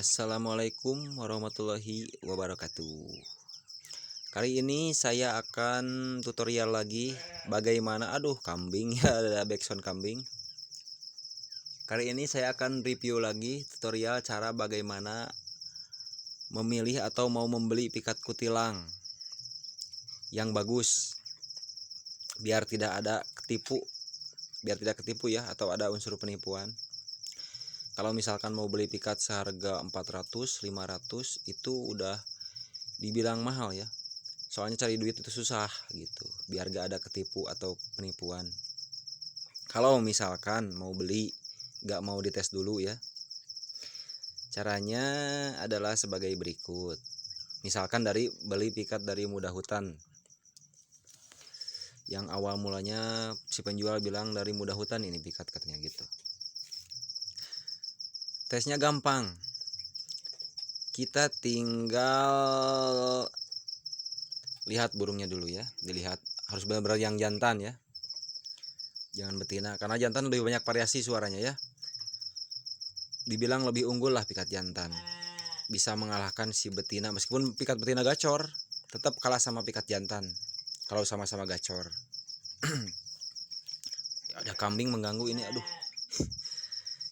Assalamualaikum warahmatullahi wabarakatuh. Kali ini saya akan tutorial lagi bagaimana kambing ya, ada backsound kambing. Kali ini saya akan review lagi tutorial cara bagaimana memilih atau mau membeli pikat kutilang yang bagus biar tidak ketipu ya, atau ada unsur penipuan. Kalau misalkan mau beli pikat seharga 400, 500 itu udah dibilang mahal ya. Soalnya cari duit itu susah gitu, biar gak ada ketipu atau penipuan. Kalau misalkan mau beli, gak mau dites dulu ya. Caranya adalah sebagai berikut. Misalkan beli pikat dari Mudah Hutan. Yang awal mulanya si penjual bilang dari Mudah Hutan ini pikat katanya gitu. Tesnya gampang. Kita tinggal lihat burungnya dulu ya. Dilihat harus benar-benar yang jantan ya. Jangan betina, karena jantan lebih banyak variasi suaranya ya. Dibilang lebih unggul lah pikat jantan. Bisa mengalahkan si betina, meskipun pikat betina gacor, tetap kalah sama pikat jantan kalau sama-sama gacor. Ada kambing mengganggu ini, aduh.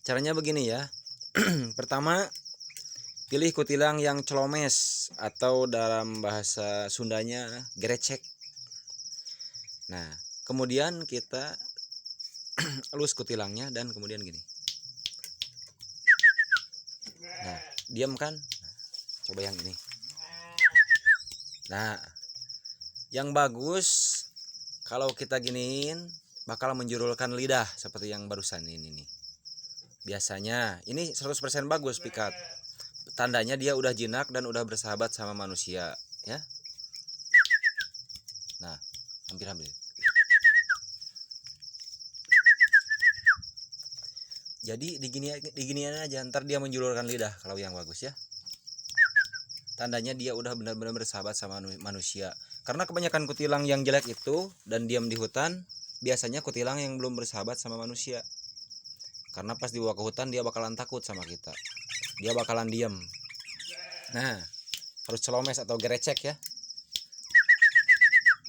Caranya begini ya. Pertama, pilih kutilang yang celomes atau dalam bahasa Sundanya gerecek. Nah, kemudian kita elus kutilangnya dan kemudian gini. Nah, diam kan? Coba yang ini. Nah, yang bagus kalau kita giniin bakal menjulurkan lidah seperti yang barusan ini nih. Biasanya ini 100% bagus pikat. Tandanya dia udah jinak dan udah bersahabat sama manusia ya. Nah, hampir-hampir. Jadi diginian aja, ntar dia menjulurkan lidah kalau yang bagus ya. Tandanya dia udah benar-benar bersahabat sama manusia. Karena kebanyakan kutilang yang jelek itu dan diam di hutan, biasanya kutilang yang belum bersahabat sama manusia. Karena pas dibawa ke hutan dia bakalan takut sama kita. Dia bakalan diam. Nah, harus celomes atau gerecek ya.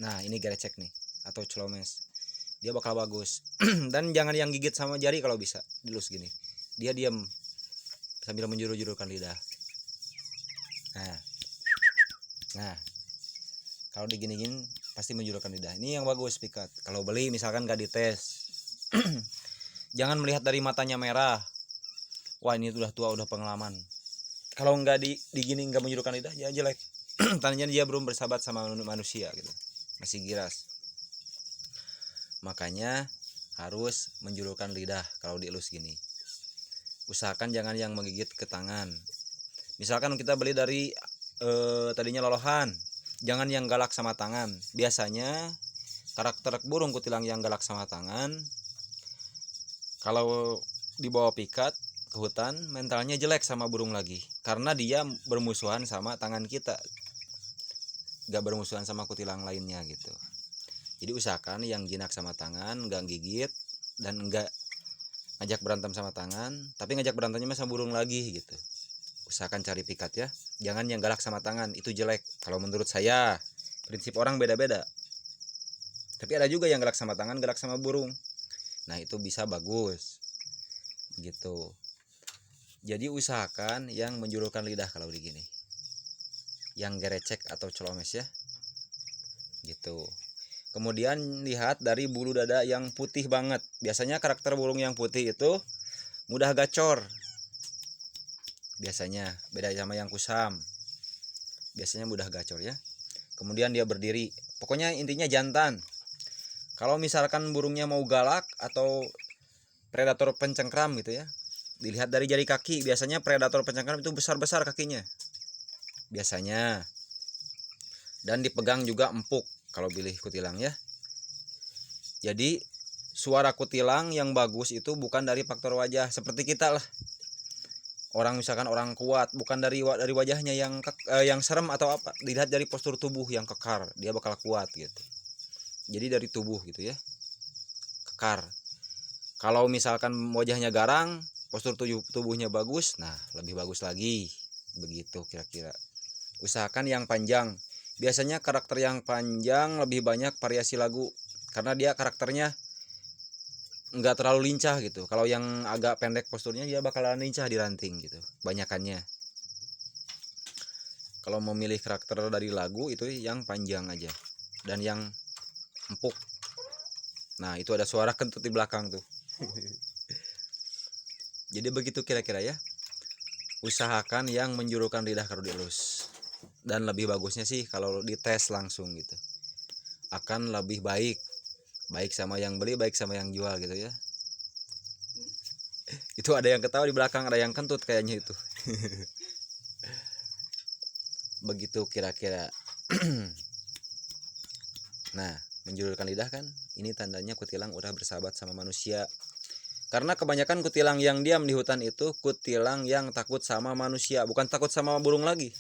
Nah, ini gerecek nih atau celomes. Dia bakal bagus. Dan jangan yang gigit sama jari kalau bisa, dilus gini. Dia diam sambil menjuru-jurukan lidah. Nah, kalau digini-gini pasti menjulurkan lidah. Ini yang bagus pikat. Kalau beli misalkan gak dites, jangan melihat dari matanya merah. Wah, ini udah tua, udah pengalaman. Kalau nggak digini nggak menjulurkan lidah, ya jelek. Tandanya dia belum bersahabat sama manusia gitu, masih giras. Makanya harus menjulurkan lidah kalau dielus gini. Usahakan jangan yang menggigit ke tangan. Misalkan kita beli dari tadinya lolohan, jangan yang galak sama tangan. Biasanya karakter burung kutilang yang galak sama tangan, kalau dibawa pikat ke hutan mentalnya jelek sama burung lagi, karena dia bermusuhan sama tangan kita, gak bermusuhan sama kutilang lainnya gitu. Jadi usahakan yang jinak sama tangan, gak gigit dan enggak ngajak berantem sama tangan, tapi ngajak berantemnya sama burung lagi gitu. Usahakan cari pikat ya, jangan yang galak sama tangan, itu jelek kalau menurut saya. Prinsip orang beda-beda, tapi ada juga yang galak sama tangan, galak sama burung. Nah, itu bisa bagus gitu. Jadi usahakan yang menjulurkan lidah kalau begini, yang gerecek atau celomes ya gitu. Kemudian lihat dari bulu dada yang putih banget. Biasanya karakter burung yang putih itu mudah gacor. Biasanya beda sama yang kusam. Biasanya mudah gacor ya. Kemudian dia berdiri. Pokoknya intinya jantan. Kalau misalkan burungnya mau galak atau predator pencengkram gitu ya, dilihat dari jari kaki. Biasanya predator pencengkram itu besar-besar kakinya. Biasanya. Dan dipegang juga empuk kalau pilih kutilang ya. Jadi suara kutilang yang bagus itu bukan dari faktor wajah seperti kita lah. Orang misalkan orang kuat, bukan dari wajahnya yang serem atau apa, dilihat dari postur tubuh yang kekar, dia bakal kuat gitu. Jadi dari tubuh gitu ya, kekar. Kalau misalkan wajahnya garang, postur tubuhnya bagus, nah lebih bagus lagi. Begitu kira-kira. Usahakan yang panjang. Biasanya karakter yang panjang lebih banyak variasi lagu karena dia karakternya nggak terlalu lincah gitu. Kalau yang agak pendek posturnya dia bakalan lincah di ranting gitu banyakannya. Kalau memilih karakter dari lagu itu yang panjang aja dan yang empuk. Nah itu ada suara kentut di belakang tuh. Jadi begitu kira-kira ya. Usahakan yang menjurukan lidah kalau dielus. Dan lebih bagusnya sih kalau dites langsung gitu, akan lebih baik. Baik sama yang beli, baik sama yang jual gitu ya. Itu ada yang ketawa di belakang, ada yang kentut kayaknya itu. Begitu kira-kira. Nah, menjulurkan lidah kan, ini tandanya kutilang udah bersahabat sama manusia. Karena kebanyakan kutilang yang diam di hutan itu kutilang yang takut sama manusia, bukan takut sama burung lagi.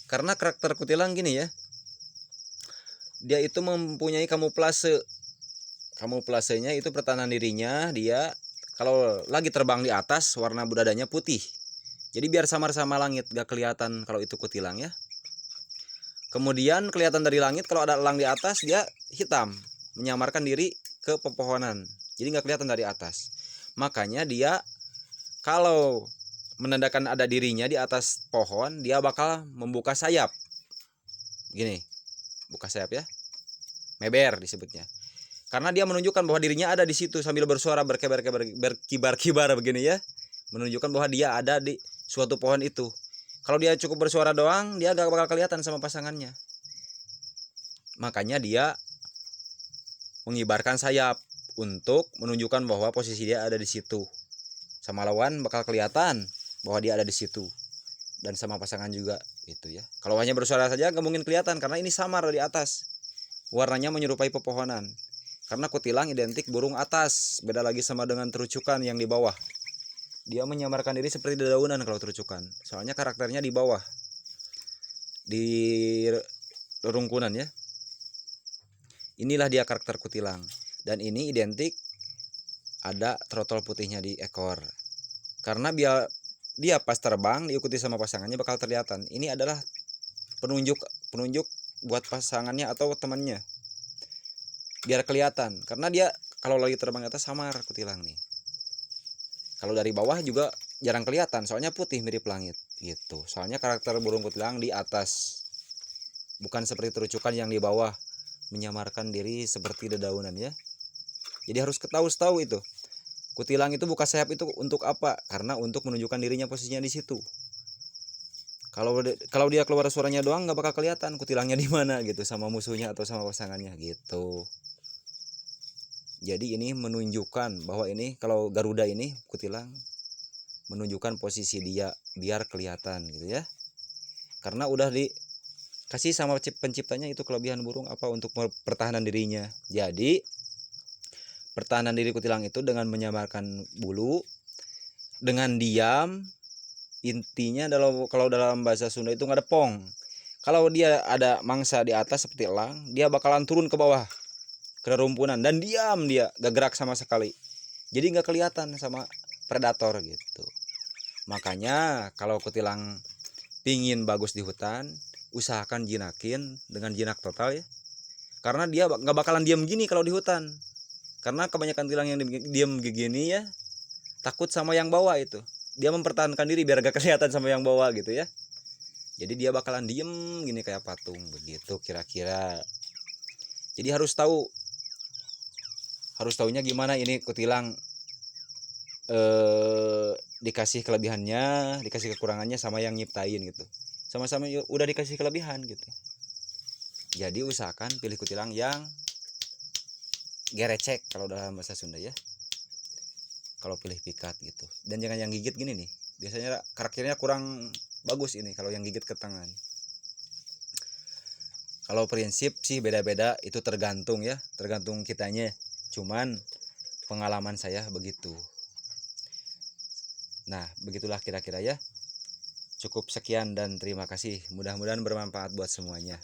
Karena karakter kutilang gini ya, dia itu mempunyai kamuflase. Kamuflasenya itu pertahanan dirinya, dia kalau lagi terbang di atas warna budadanya putih. Jadi biar samar sama langit, gak kelihatan kalau itu kutilang ya. Kemudian kelihatan dari langit kalau ada elang di atas dia hitam, menyamarkan diri ke pepohonan. Jadi nggak kelihatan dari atas. Makanya dia kalau menandakan ada dirinya di atas pohon, dia bakal membuka sayap. Gini, buka sayap ya, meber disebutnya. Karena dia menunjukkan bahwa dirinya ada di situ sambil bersuara berkibar-kibar begini ya, menunjukkan bahwa dia ada di suatu pohon itu. Kalau dia cukup bersuara doang, dia gak bakal kelihatan sama pasangannya. Makanya dia mengibarkan sayap untuk menunjukkan bahwa posisi dia ada di situ. Sama lawan bakal kelihatan bahwa dia ada di situ. Dan sama pasangan juga gitu ya. Kalau hanya bersuara saja gak mungkin kelihatan karena ini samar di atas. Warnanya menyerupai pepohonan. Karena kutilang identik burung atas, beda lagi sama dengan terucukan yang di bawah. Dia menyamarkan diri seperti dedaunan kalau terucukan. Soalnya karakternya di bawah. Di rerungkunan ya. Inilah dia karakter kutilang. Dan ini identik ada trotol putihnya di ekor. Karena dia pas terbang diikuti sama pasangannya bakal terlihatan. Ini adalah penunjuk buat pasangannya atau temannya. Biar kelihatan. Karena dia kalau lagi terbang atas samar kutilang nih. Kalau dari bawah juga jarang kelihatan, soalnya putih mirip langit gitu. Soalnya karakter burung kutilang di atas, bukan seperti terucukan yang di bawah menyamarkan diri seperti dedaunan ya. Jadi harus tahu itu. Kutilang itu buka sayap itu untuk apa? Karena untuk menunjukkan dirinya posisinya di situ. Kalau dia keluar suaranya doang nggak bakal kelihatan kutilangnya di mana gitu sama musuhnya atau sama pasangannya gitu. Jadi ini menunjukkan bahwa ini kalau Garuda ini kutilang menunjukkan posisi dia biar kelihatan gitu ya. Karena udah dikasih sama penciptanya itu kelebihan burung apa untuk pertahanan dirinya. Jadi pertahanan diri kutilang itu dengan menyamarkan bulu, dengan diam. Intinya kalau dalam bahasa Sunda itu ngadepong. Kalau dia ada mangsa di atas seperti elang, dia bakalan turun ke bawah ke rerumpunan dan diam, dia gak gerak sama sekali. Jadi nggak kelihatan sama predator gitu. Makanya kalau kutilang pingin bagus di hutan, usahakan jinakin dengan jinak total ya. Karena dia nggak bakalan diam gini kalau di hutan. Karena kebanyakan kutilang yang diam begini ya, takut sama yang bawah itu. Dia mempertahankan diri biar gak kelihatan sama yang bawah gitu ya. Jadi dia bakalan diem gini kayak patung begitu kira-kira. Jadi harus tahunya gimana ini kutilang dikasih kelebihannya, dikasih kekurangannya sama yang nyiptain gitu. Sama-sama udah dikasih kelebihan gitu. Jadi usahakan pilih kutilang yang gerecek kalau dalam bahasa Sunda ya. Kalau pilih pikat gitu. Dan jangan yang gigit gini nih. Biasanya karakternya kurang bagus ini kalau yang gigit ke tangan. Kalau prinsip sih beda-beda, itu tergantung ya, tergantung kitanya. Cuman pengalaman saya begitu. Nah, begitulah kira-kira ya. Cukup sekian dan terima kasih. Mudah-mudahan bermanfaat buat semuanya.